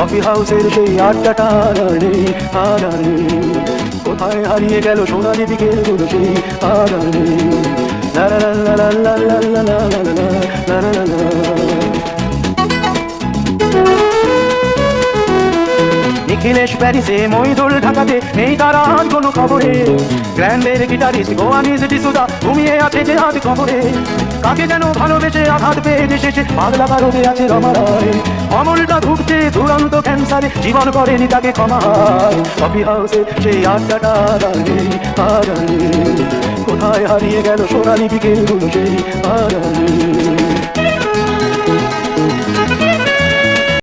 Coffee হাউসের সেই আড্ডাটা আর নেই, আর নেই। কোথায় হারিয়ে গেল সোনালি বিকেলগুলো সেই আর নেই। লা লা লা লা লা লা লা লা লা লা লা লা লা। নিখিলেশ প্যারিসে, মইদুল ঢাকাতে, নেই তার আর কোনো খবরে। গ্র্যান্ডের গিটারিস্ট গোয়ানিজ ডিসুজা ঘুমিয়ে আছে যে আজ খবরে। কাকে যেন ভালোবেসে আঘাত পেয়ে যে শেষে পাগলা কারণে আছে রমারায়। অমলটা ভুগছে দুরন্ত ক্যান্সারে, জীবন করেনি তাকে ক্ষমা। কফি হাউসে সেই আড্ডাটা আর নেই, আর নেই। কোথায় হারিয়ে গেল সোনালি বিকেলগুলো সেই আর নেই।